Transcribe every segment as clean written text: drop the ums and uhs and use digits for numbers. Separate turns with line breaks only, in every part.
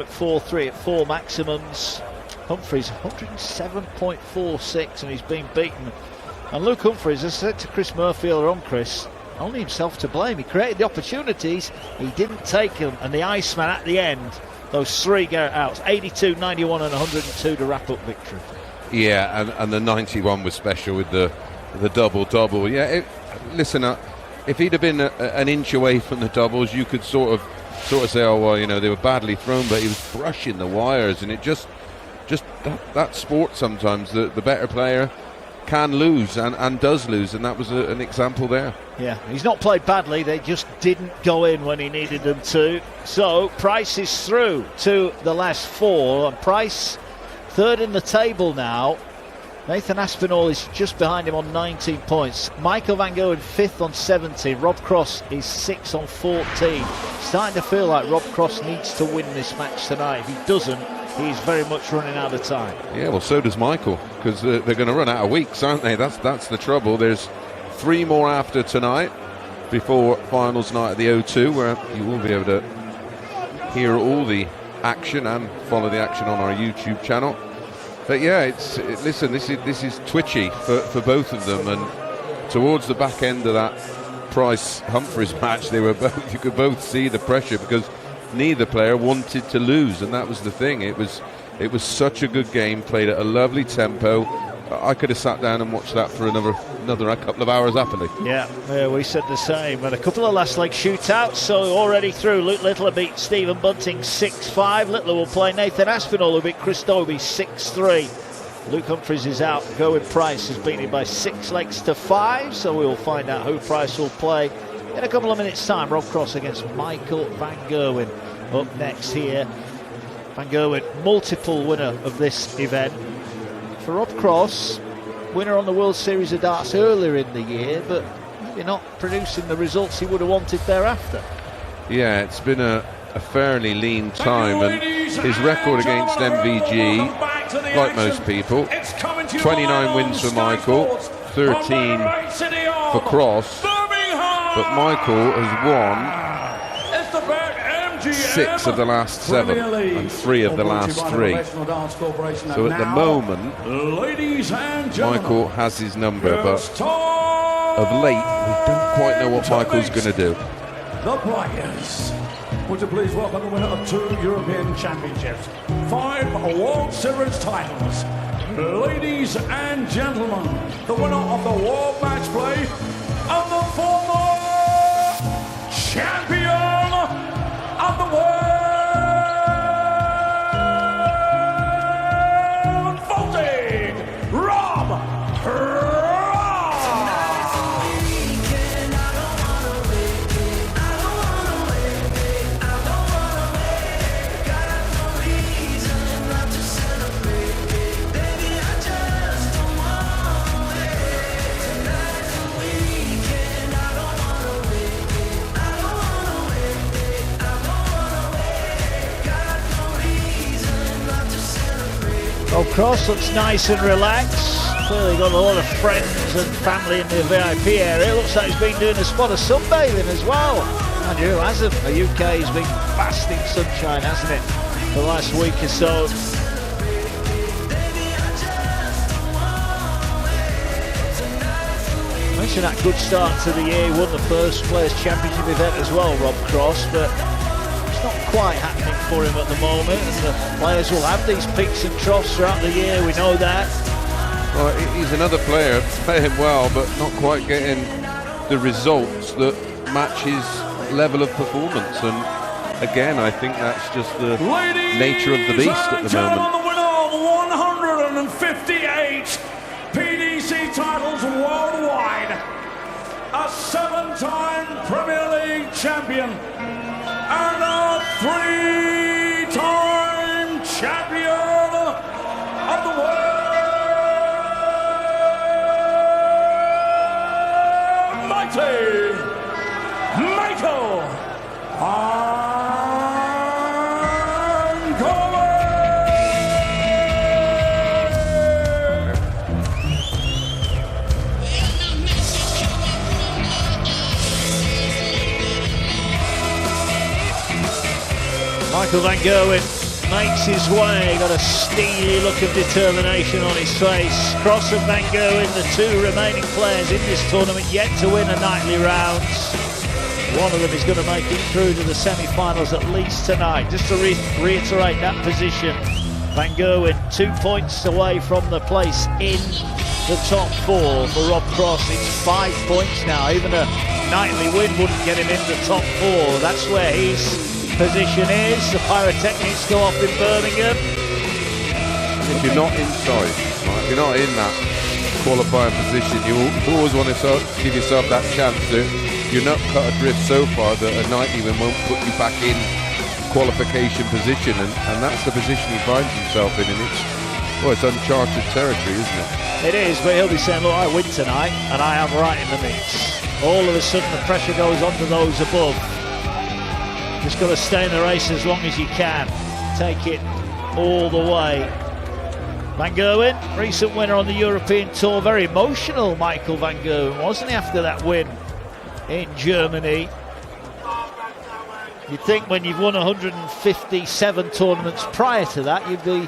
At 4-3 at 4 maximums. Humphries 107.46 and he's been beaten. And Luke Humphries, as I said to Chris Murphy earlier on, Chris, only himself to blame. He created the opportunities, he didn't take them, and the Iceman at the end, those 3 Garrett outs, 82, 91 and 102 to wrap up victory.
Yeah, and the 91 was special with the double-double. Yeah, listen, if he'd have been an inch away from the doubles, you could sort of say, oh, well, you know, they were badly thrown, but he was brushing the wires, and it just that sport sometimes, the better player can lose and does lose, and that was an example there.
Yeah, he's not played badly, they just didn't go in when he needed them to. So Price is through to the last 4, and Price third in the table now. Nathan Aspinall is just behind him on 19 points. Michael Van Gerwen 5th on 17. Rob Cross is 6th on 14. Starting to feel like Rob Cross needs to win this match tonight. If he doesn't, he's very much running out of time. Yeah,
well, so does Michael, because they're going to run out of weeks, aren't they? That's the trouble. There's 3 more after tonight before finals night at the O2, where you will be able to hear all the action and follow the action on our YouTube channel. But yeah, listen, this is twitchy for both of them, and towards the back end of that Price-Humphries match, they were both, you could both see the pressure, because neither player wanted to lose, and that was the thing. It was such a good game, played at a lovely tempo. I could have sat down and watched that for another couple of hours happily.
Yeah, we said the same. And a couple of last leg shootouts, so already through. Luke Littler beat Stephen Bunting 6-5. Littler will play Nathan Aspinall, who beat Chris Dobey 6-3. Luke Humphries is out. Gerwyn Price has beaten him by 6 legs to 5, so we will find out who Price will play in a couple of minutes' time. Rob Cross against Michael Van Gerwen up next here. Van Gerwen, multiple winner of this event. For Rob Cross, winner on the World Series of Darts earlier in the year, but maybe not producing the results he would have wanted thereafter.
Yeah, it's been a fairly lean time, and his record against MVG, like most people, 29 wins for Michael, 13 for Cross, but Michael has won 6 of the last 7 and 3 of the last 3. So at the moment, Michael has his number, but of late we don't quite know what Michael's going to do.
The players, would you please welcome the winner of 2 European Championships, 5 World Series titles. Ladies and gentlemen, the winner of the World Match Play and the former champion of the world, voting, Rob Cross.
Well, Cross looks nice and relaxed. Clearly got a lot of friends and family in the VIP area. Looks like he's been doing a spot of sunbathing as well. And who hasn't? The UK has been basking sunshine, hasn't it, the last week or so. Mentioned that good start to the year. He won the first Players' Championship event as well, Rob Cross, but it's not quite happening for him at the moment, and the players will have these peaks and troughs throughout the year, we know that.
Well, he's another player playing well, but not quite getting the results that match his level of performance, and again, I think that's just the nature of the beast at the moment.
The winner of 158 PDC titles worldwide, a 7-time Premier League champion, and a 3-time champion of the world, mighty Michael Van Gerwen.
Michael Van Gerwen makes his way, got a steely look of determination on his face. Cross and Van Gerwen, the two remaining players in this tournament yet to win a nightly rounds. One of them is going to make it through to the semi-finals at least tonight. Just to reiterate that position, Van Gerwen 2 points away from the place in the top 4 for Rob Cross. It's 5 points now. Even a nightly win wouldn't get him in the top 4. That's where his position is. The pyrotechnics go off in Birmingham.
If you're not inside, right, if you're not in that qualifying position, you always want to give yourself that chance to. You're not cut adrift so far that a nightly win won't put you back in qualification position, and that's the position he finds himself in, and it's uncharted territory, isn't it?
It is, but he'll be saying, look, I win tonight and I am right in the mix. All of a sudden the pressure goes on to those above. Just got to stay in the race as long as you can. Take it all the way. Van Gerwen, recent winner on the European Tour. Very emotional, Michael Van Gerwen, wasn't he, after that win in Germany? You'd think when you've won 157 tournaments prior to that, you'd be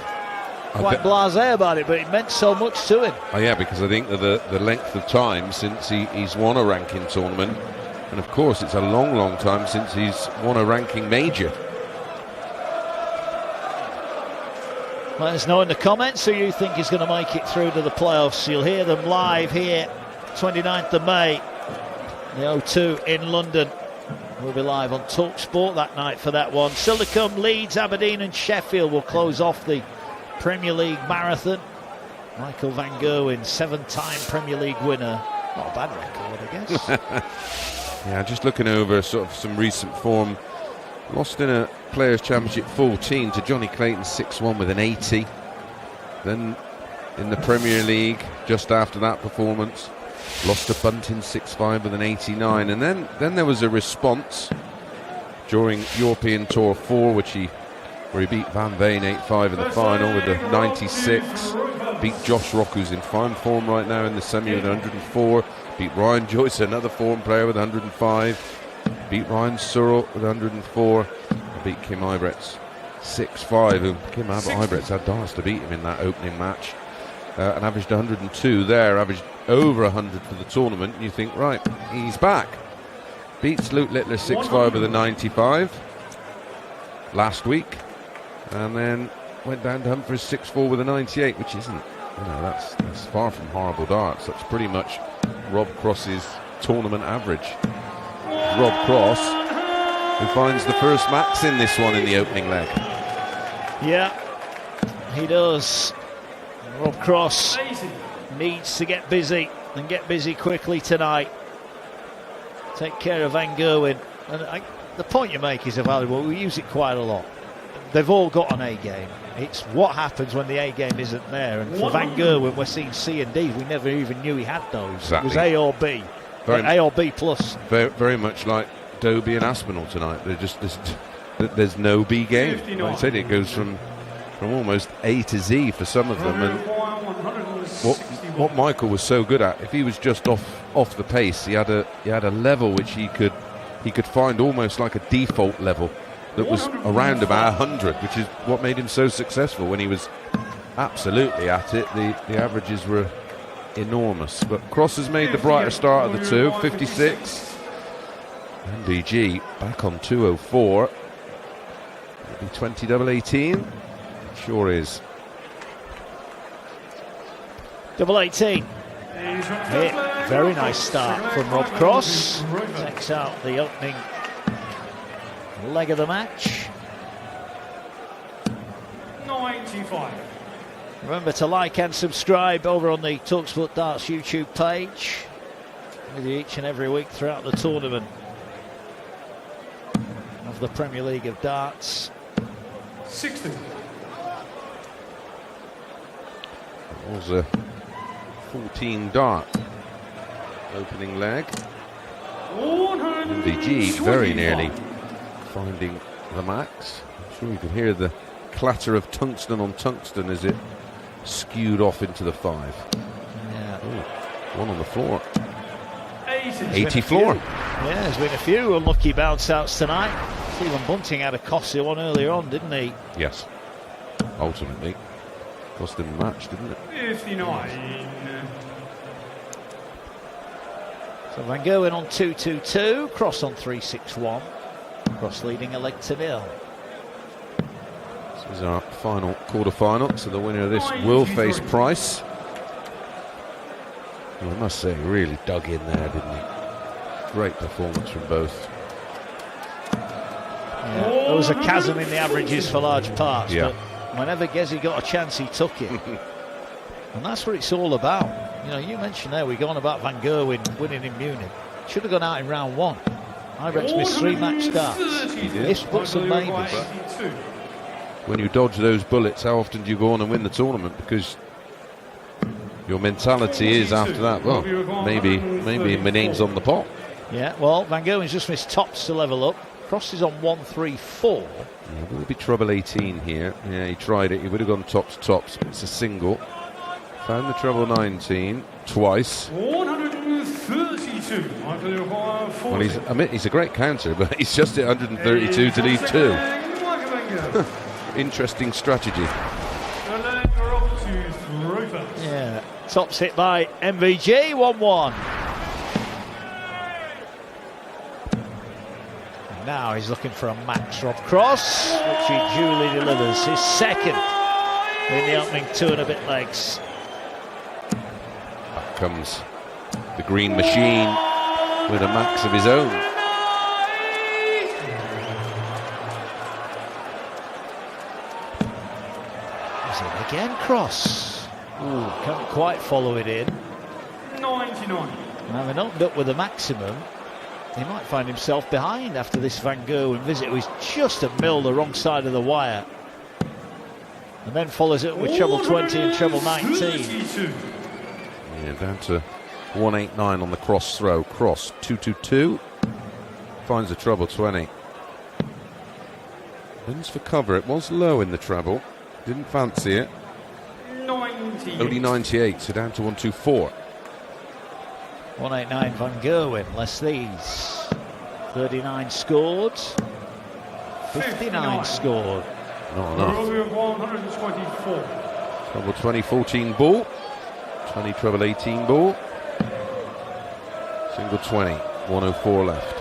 quite blasé about it, but it meant so much to him.
Oh yeah, because I think that the length of time since he's won a ranking tournament, and of course it's a long time since he's won a ranking major.
Let us know in the comments who you think is going to make it through to the playoffs. You'll hear them live here 29th of May, the O2 in London. We'll be live on talkSPORT that night for that one. Still to come, Leeds, Aberdeen and Sheffield will close off the Premier League marathon. Michael Van Gerwen, 7-time Premier League winner. Not a bad record, I guess.
Yeah, just looking over sort of some recent form. Lost in a Players' Championship 14 to Johnny Clayton 6-1 with an 80. Then in the Premier League, just after that performance, lost to Bunting 6-5 with an 89. And then there was a response during European Tour 4, where he beat Van Veen 8-5 in the final with a 96. Beat Josh Rock, who's in fine form right now in the semi with 104. Beat Ryan Joyce, another form player, with 105. Beat Ryan Searle with 104. Beat Kim Ibretts 6-5, who Kim Ibretts had darts to beat him in that opening match. And averaged 102 there, averaged over 100 for the tournament. And you think, right, he's back. Beats Luke Littler 6-5 with a 95 last week. And then went down to Humphries 6-4 with a 98, which isn't, that's far from horrible darts. That's pretty much Rob Cross's tournament average. Rob Cross, who finds the first max in this one in the opening leg.
Yeah, he does. Rob Cross needs to get busy, and get busy quickly tonight. Take care of Van Gerwen. And the point you make is valuable. We use it quite a lot. They've all got an A game. It's what happens when the A game isn't there. And for Van Gerwen, we're seeing C and D. We never even knew he had those.
Exactly.
It was A or B. A or B plus.
Very, very much like Dobey and Aspinall tonight. There's no B game. Like I said, it goes from almost A to Z for some of them. And what Michael was so good at, if he was just off the pace, he had a level which he could find almost like a default level that was around about 100, which is what made him so successful. When he was absolutely at it, the averages were enormous. But Cross has made the brighter start of the two, 56. MDG back on 204. It'll be 20 double 18. Sure is.
Double 18. Very nice start from Rob Cross. Takes out the opening leg of the match.
95.
Remember to like and subscribe over on the talkSPORT Darts YouTube page. With you each and every week throughout the tournament of the Premier League of Darts.
60.
It was a 14 dart opening leg. MDG very nearly finding the max. I'm sure you could hear the clatter of tungsten on tungsten as it skewed off into the 5.
Yeah.
Ooh, one on the floor. 80 floor.
Yeah, there's been a few unlucky bounce outs tonight. Stephen Bunting had a costly one earlier on, didn't he?
Yes. ultimately. Cost him the match, didn't it?
59.
So Van Gerwen on 2-2-2, Cross on 3-6-1. Cross leading a leg to nil.
This is our final quarter-final, so the winner of this will face Price. Well, I must say, he really dug in there, didn't he? Great performance from both.
Yeah, there was a chasm in the averages for large parts, but whenever Gezi got a chance, he took it. And that's what it's all about. You know, you mentioned there, we're going about Van Gerwen winning in Munich. Should have gone out in round 1. Ibrex missed 3 match starts. Ifs, buts and maybes.
When you dodge those bullets, how often do you go on and win the tournament? Because your mentality is after that, well, maybe my name's on the pot.
Yeah, well, Van Gerwen's just missed tops to level up. Cross is on 1-3-4.
Yeah, will be trouble 18 here. Yeah, he tried it. He would have gone tops. It's a single. Found the treble 19 twice.
132.
Well, he's a great counter, but he's just at 132 to leave 2. Interesting strategy.
Yeah, tops hit by MVG, 1-1. And now he's looking for a max Rob Cross, which he duly delivers. His second in the opening 2 and a bit legs.
Back comes the green machine with a max of his own.
Is it again, Cross? Ooh, can't quite follow it in.
99.
Now, they're not up with the maximum. He might find himself behind after this Van Gerwen visit, who is just a mill the wrong side of the wire. And then follows it with treble 20 and treble 19.
Yeah, down to 189 on the cross throw. Cross 2-2-2. Finds the treble 20. Wins for cover. It was low in the treble. Didn't fancy it.
98.
Only 98, so down to 1-2-4.
189 Van Gerwen, less these. 39 scored. 59 scored.
Not enough.
124.
Treble 20, 14 ball. 20 treble 18 ball. Single 20, 104 left.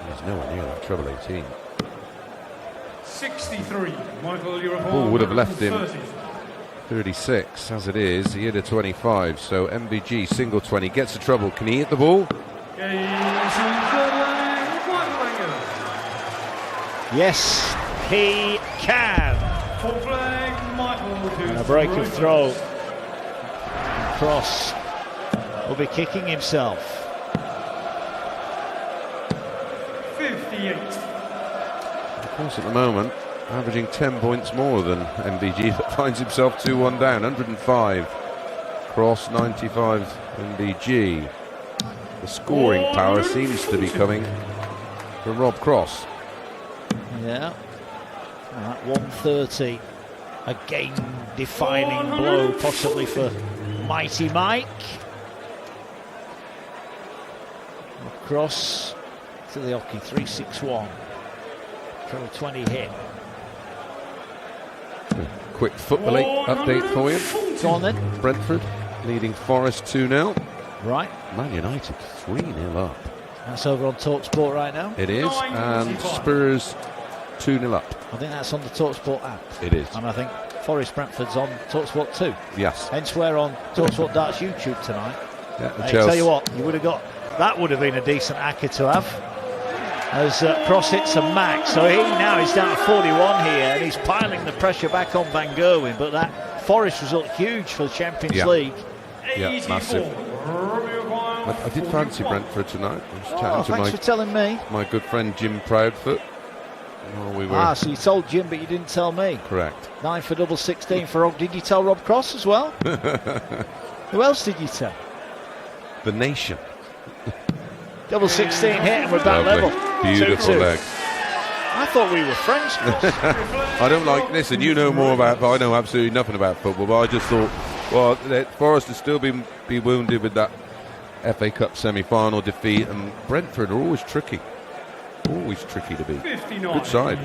He's nowhere near that treble 18.
63. Michael, you're
Ball would have left him 36 as it is. He hit a 25, so MVG single 20 gets the trouble. Can he hit the ball?
Yes, he can. And a break of throw. Cross will be kicking himself.
58.
Of course, at the moment, averaging 10 points more than MVG, but finds himself 2-1 down. 105. Cross 95. MVG. The scoring power seems to be coming from Rob Cross.
Yeah. And that 130. A game-defining blow, possibly for Mighty Mike. Cross to the hockey, 3-6-1. Treble 20 hit.
Quick football update for you.
Go on then.
Brentford leading Forest 2-0.
Right.
Man United 3-0 up.
That's over on talkSPORT right now.
It is. And Spurs 2-0 up.
I think that's on the talkSPORT app.
It is.
And I think Forest Brentford's on talkSPORT too.
Yes.
Hence we're on talkSPORT Darts YouTube tonight.
Yeah,
I tell you what, you would have got, that would have been a decent acca to have. As Cross hits a max, so he now is down to 41 here, and he's piling the pressure back on Van Gerwen. But that Forest result huge for the Champions League.
Yeah, massive. I did fancy Brentford tonight. I was chatting to
thanks for telling me.
my good friend Jim Proudfoot. Well, we were
So you told Jim, but you didn't tell me.
correct.
9 for double 16 for Rob. Did you tell Rob Cross as well? Who else did you tell?
The Nation.
Double 16 hit, and we're back
Lovely.
level.
Beautiful
2-2.
leg.
I thought we were friends, Chris.
I don't like this, and you know more about, but I know absolutely nothing about football. But I just thought, well, Forest has still be wounded with that FA Cup semi-final defeat, and Brentford are always tricky to beat.
59.
Good side.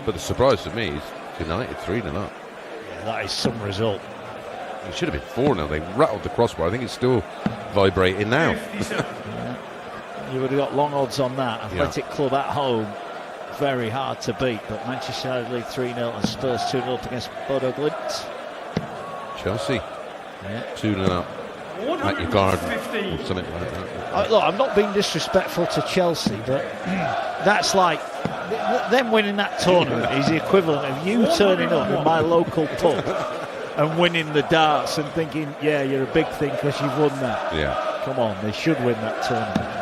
But the surprise to me is United 3-0 up.
Yeah, that is some result.
It should have been 4-0. They rattled the crossbar. I think it's still vibrating now.
You would have got long odds on that. Athletic Club at home, very hard to beat. But Manchester United lead 3-0 and Spurs 2-0 up against Bodo Glimt.
Chelsea 2-0 up at your garden or something like that.
Look, I'm not being disrespectful to Chelsea, but that's like them winning that tournament is the equivalent of you turning up in my local pub and winning the darts and thinking, yeah, you're a big thing because you've won that.
Yeah.
Come on, they should win that tournament.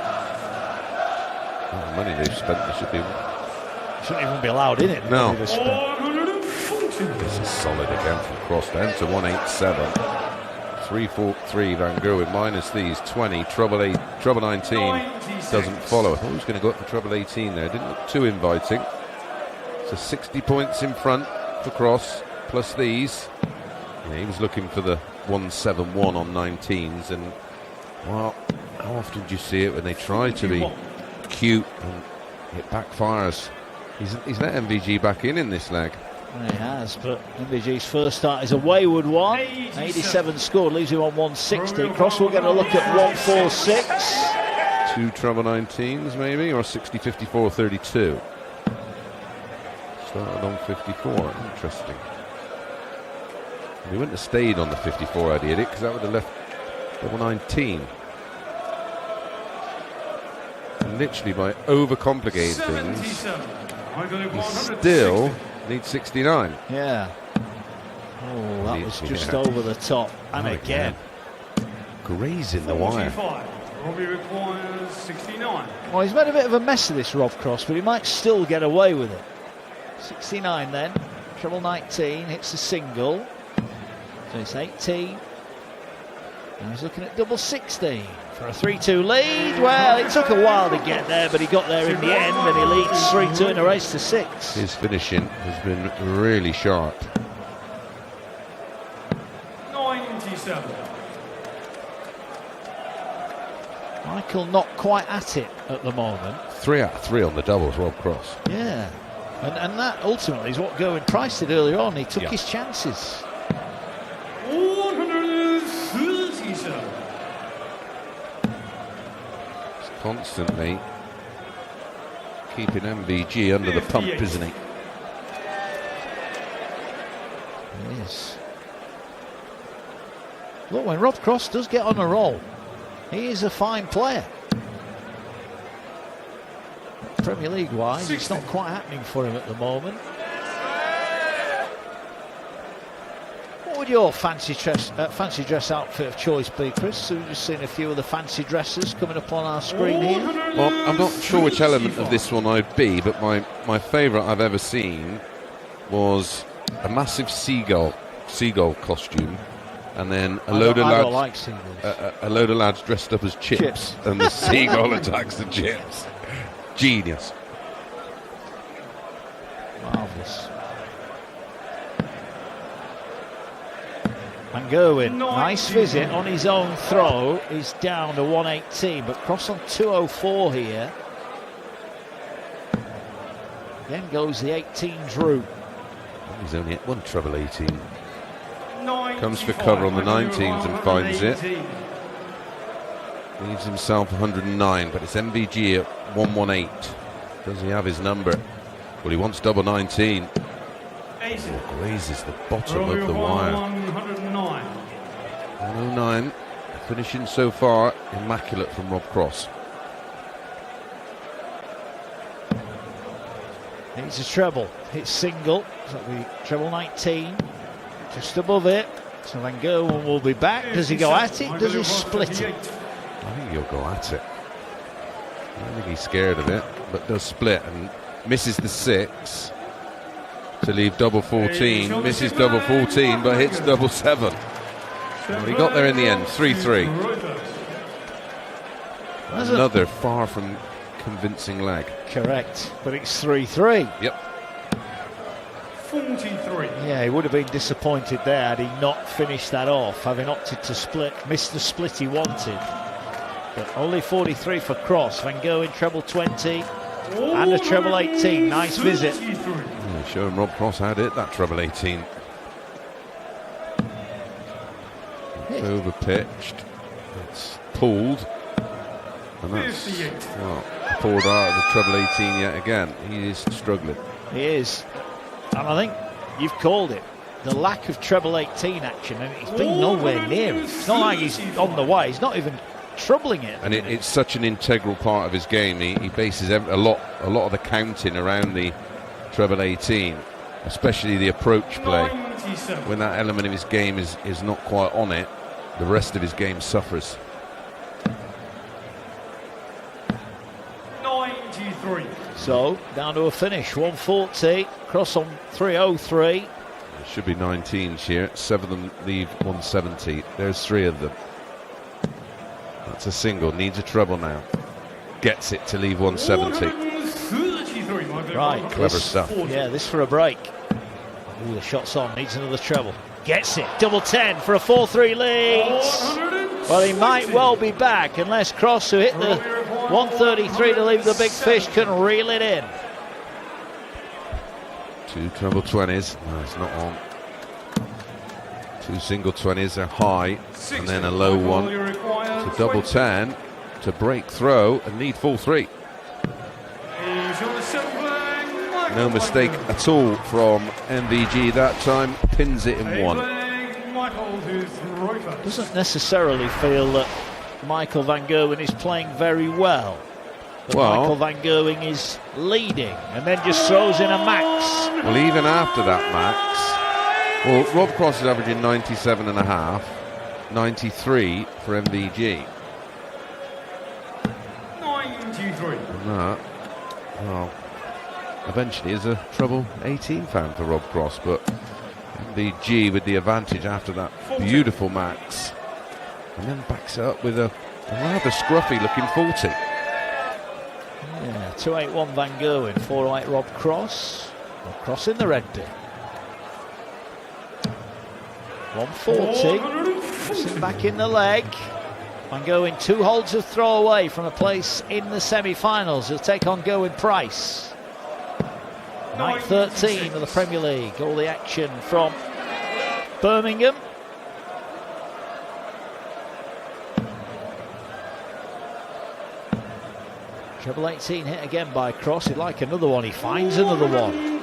The money they've spent, they
shouldn't even be allowed in it.
No. This is solid again from Cross down to 187. 3-4-3 Van Gerwen minus these 20. Treble 19 doesn't follow. I thought he was going to go up for treble 18 there. Didn't look too inviting. So 60 points in front for Cross plus these. Yeah, he was looking for the 171 on 19s, and well, how often do you see it when they try to be cute and it backfires? He's let MVG back in this leg.
He has, but MVG's first start is a wayward one. 87 scored, leaves him on 160. Cross will get a look at 146.
2 treble 19s maybe, or 60, 54, 32. Started on 54, interesting. He wouldn't have stayed on the 54 ideally, because that would have left double 19. And literally by overcomplicating things, he still needs 69.
Yeah. Oh, that was just over the top. And again.
Grazing the wire.
Robbie requires 69.
Well, he's made a bit of a mess of this, Rob Cross, but he might still get away with it. 69 then. Treble 19, hits the single. So it's 18. And he's looking at double 16 for a 3-2 lead. Well, it took a while to get there, but he got there in the end, and he leads 3-2 in a race to 6.
His finishing has been really sharp.
97.
Michael not quite at it at the moment.
3 out of 3 on the doubles, Rob Cross.
Yeah. And that ultimately is what Gerwyn Price did earlier on. He took his chances.
137.
Constantly keeping MVG under the pump, isn't he?
Yes. Look, when Rob Cross does get on a roll, he is a fine player. Premier League wise, it's not quite happening for him at the moment. What would your fancy dress outfit of choice be, Chris? So we've just seen a few of the fancy dresses coming up on our screen here.
Well, I'm not sure which element of this one I'd be, but my favourite I've ever seen was a massive seagull costume, and then a load of lads dressed up as chips. And the seagull attacks the chips. Genius.
Marvellous. And Gerwyn, nice visit on his own throw. He's down to 118, but Cross on 204 here. Then goes the 18s route.
He's only at 1 treble 18. Comes for cover on the 19s and finds it. Leaves himself 109, but it's MVG at 118. Does he have his number? Well, he wants double 19. Grazes the bottom of the wire. 109. Finishing so far immaculate from Rob Cross.
It's a treble. Hits single. So that'll be treble 19. Just above it. So then Gerwyn will be back. Does he go at it? Does he split it?
I think he'll go at it. I don't think he's scared of it, but does split and misses the 6 to leave double 14. Misses double 14, but hits double 7. Well, he got there in the end, 3-3. Another far from convincing leg.
Correct, but it's 3-3.
Yep.
43.
Yeah, he would have been disappointed there had he not finished that off, having opted to split, missed the split he wanted. But only 43 for Cross. Van Gerwen treble 20 and a treble 18. Nice visit.
Showing Rob Cross how to hit that treble 18. It's over-pitched. It's pulled. And that's, well, poured out of the treble 18 yet again. He is struggling.
He is. And I think you've called it. The lack of treble 18 action. I mean, he's been nowhere near it. It's not like he's on the way. He's not even troubling it.
And it's such an integral part of his game. He bases a lot of the counting around the treble 18, especially the approach play. When that element of his game is not quite on it, the rest of his game suffers.
93.
So, down to a finish. 140. Cross on 303.
There should be 19s here. 7 of them leave 170. There's 3 of them. That's a single. Needs a treble now. Gets it to leave 170.
Right.
Clever stuff.
Yeah, this for a break. Ooh, the shot's on. Needs another treble. Gets it. Double 10 for a 4-3 lead. Well, he might well be back unless Cross, who hit the 133 to leave the big fish, can reel it in.
2 treble 20s. No, it's not on. 2 single 20s. They're high. And then a low one. So double 10 to break throw and need full 3. No mistake at all from MVG that time. Pins it in 1.
Doesn't necessarily feel that Michael van Gerwen is playing very well. But
Well,
Michael van Gerwen is leading and then just throws in a max.
Well, even after that max, well, Rob Cross is averaging 97.5, 93 for MVG.
93.
And that, well, eventually is a treble 18 fan for Rob Cross, but MVG with the advantage after that beautiful max, and then backs it up with a rather scruffy looking 40.
Yeah, 281 Van Gerwen, 408 Rob Cross. Rob Cross in the red bit. 140. Pushing back in the leg. Van Gerwen 2 holds of throw away from a place in the semi-finals. He'll take on Gerwyn Price. Night 13 of the Premier League. All the action from Birmingham. Treble 18 hit again by Cross. He'd like another one. He finds another one.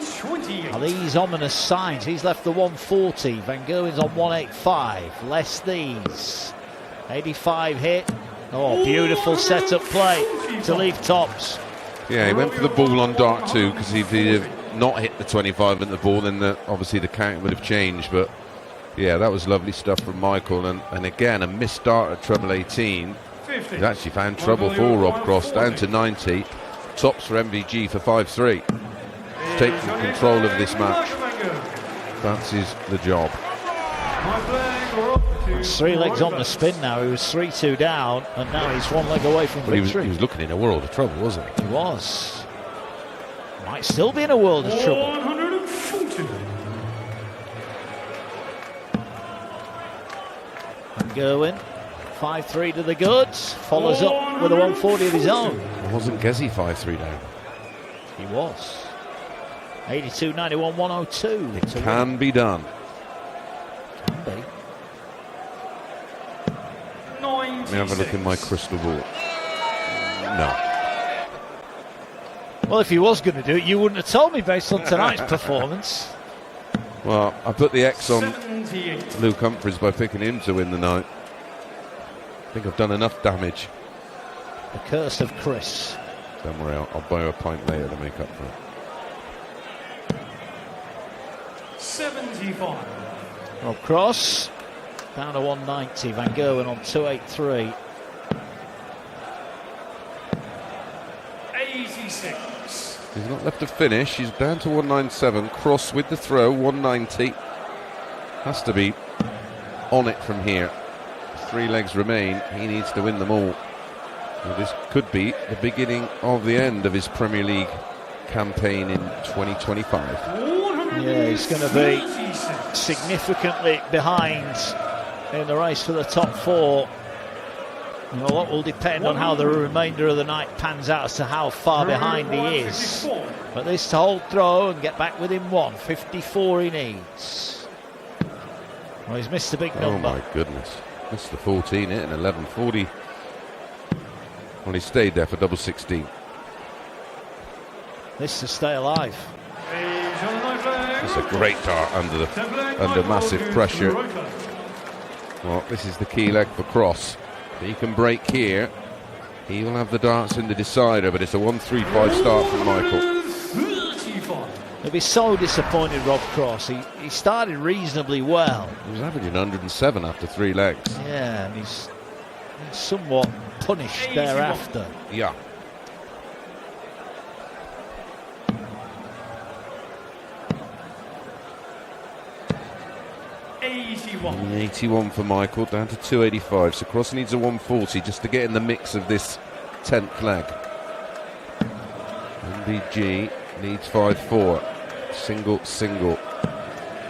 Are these ominous signs? He's left the 140. Van Gerwen's on 185. Less these. 85 hit. Oh, beautiful setup play to leave tops.
Yeah, he went for the ball on dart 2 because if he'd have not hit the 25 at the ball, then obviously the count would have changed. But yeah, that was lovely stuff from Michael. And again, a missed dart at treble 18. He's actually found trouble for Rob Cross, down to 90. Tops for MVG for 5-3. Taking control of this match. Fancies the job.
It's 3 legs on the spin now. He was 3-2 down, and now he's 1 leg away from victory.
He was looking in a world of trouble, wasn't he?
He was. Might still be in a world of trouble.
140.
Van Gerwen, 5-3 to the goods. Follows up with a 140 of his own.
Wasn't Gezi 5-3 down?
He was. 82, 91, 102.
It can be done.
Can be.
Let me have a look in my crystal ball. No.
Well, if he was going to do it, you wouldn't have told me based on tonight's performance.
Well, I put the X on Luke Humphries by picking him to win the night. I think I've done enough damage.
The curse of Chris.
Don't worry, I'll buy her a pint later to make up for it.
75.
Rob Cross down to 190. Van Gerwen on 283.
86.
He's not left to finish. He's down to 197. Cross with the throw, 190. Has to be on it from here. 3 legs remain. He needs to win them all. Well, this could be the beginning of the end of his Premier League campaign in 2025.
Yeah, he's going to be significantly behind in the race for the top 4. You know, a lot will depend on how the remainder of the night pans out as to how far behind he is. But this to hold throw and get back within 154 he needs. Well, he's missed a big number.
Oh my goodness. Missed the 14, hitting 11.40. Well, he stayed there for double 16.
This to stay alive.
It's a great dart under massive pressure. Well, this is the key leg for Cross. If he can break here, he will have the darts in the decider, but it's a 1-3-5 start from Michael.
He'll be so disappointed, Rob Cross. He started reasonably well.
He was averaging 107 after 3 legs.
Yeah, and he's somewhat punished thereafter.
Yeah. And 81 for Michael, down to 285. So Cross needs a 140 just to get in the mix of this 10th leg. MBG needs 5-4. Single.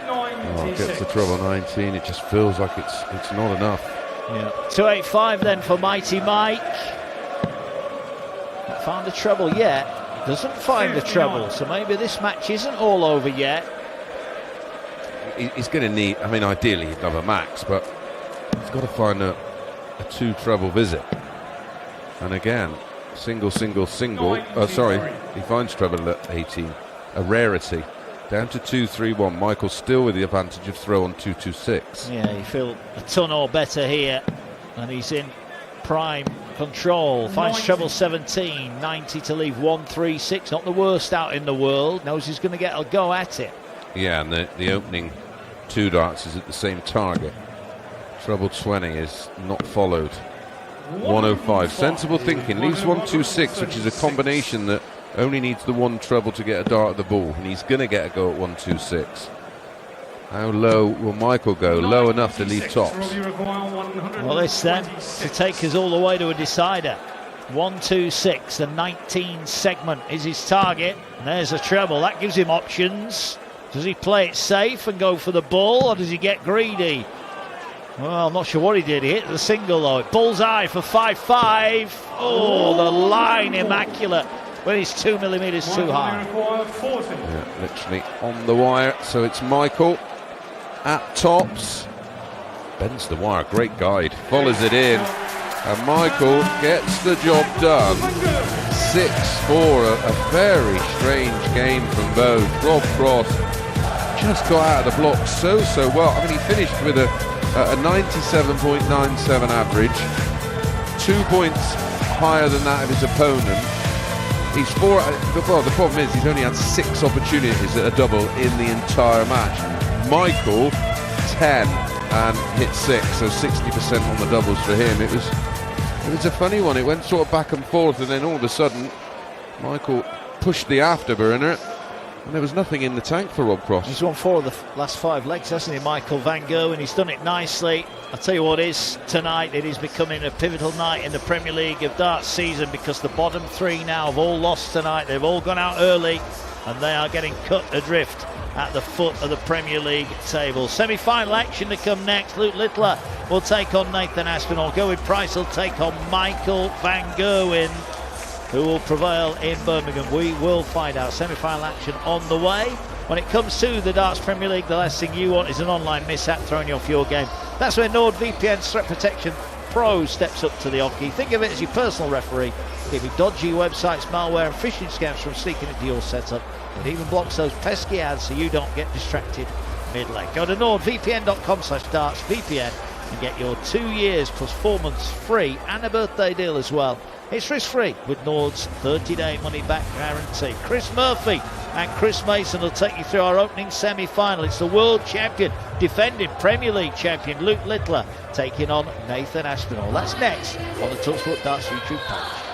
Oh, gets the treble 19. It just feels like it's not enough.
Yeah. 285 then for Mighty Mike. Not found the treble yet. Doesn't find the treble. So maybe this match isn't all over yet.
He's going to need, I mean, ideally he'd love a max, but he's got to find a 2 treble visit. And again, single. Oh, sorry, he finds treble at 18. A rarity. Down to 2-3-1. Michael still with the advantage of throw on 2-2-6.
Yeah, you feel a ton or better here, and he's in prime control. Finds treble 17, 90 to leave 1-3-6. Not the worst out in the world. Knows he's going to get a go at it.
Yeah, and the opening 2 darts is at the same target. Treble 20 is not followed. 105. Sensible thinking. Leaves 1-2-6, which is a combination that only needs the 1 treble to get a dart at the ball, and he's going to get a go at 1-2-6. How low will Michael go? Low enough to leave tops.
Well, this then to take us all the way to a decider. 1-2-6, the 19 segment is his target. And there's a treble. That gives him options. Does he play it safe and go for the ball, or does he get greedy? Well, I'm not sure what he did. He hit the single though. Bullseye for 5-5. Oh, the line immaculate. When he's 2 millimetres too high.
Yeah, literally on the wire. So it's Michael at tops. Bends the wire, great guide. Follows it in. And Michael gets the job done. 6-4. A very strange game from both. Rob Cross just got out of the block so well. I mean, he finished with a 97.97 average. 2 points higher than that of his opponent. He's 4. Well, the problem is he's only had 6 opportunities at a double in the entire match. Michael 10 and hit 6, so 60% on the doubles for him. It was a funny one. It went sort of back and forth, and then all of a sudden, Michael pushed the afterburner, and there was nothing in the tank for Rob Cross.
He's won 4 of the last 5 legs, hasn't he, Michael van Gerwen? He's done it nicely. I'll tell you what is tonight, it is becoming a pivotal night in the Premier League of Darts season, because the bottom 3 now have all lost tonight. They've all gone out early, and they are getting cut adrift at the foot of the Premier League table. Semi-final action to come next. Luke Littler will take on Nathan Aspinall. Gerwyn Price will take on Michael van Gerwen. Who will prevail in Birmingham? We will find out. Semi-final action on the way. When it comes to the Darts Premier League, the last thing you want is an online mishap throwing you off your game. That's where NordVPN Threat Protection Pro steps up to the hockey. Think of it as your personal referee, keeping dodgy websites, malware and phishing scams from sneaking into your setup. It even blocks those pesky ads so you don't get distracted mid-leg. Go to nordvpn.com/dartsvpn and get your 2 years plus 4 months free and a birthday deal as well. It's risk-free with Nord's 30-day money-back guarantee. Chris Murphy and Chris Mason will take you through our opening semi-final. It's the world champion, defending Premier League champion Luke Littler taking on Nathan Aspinall. That's next on the talkSPORT Darts YouTube page.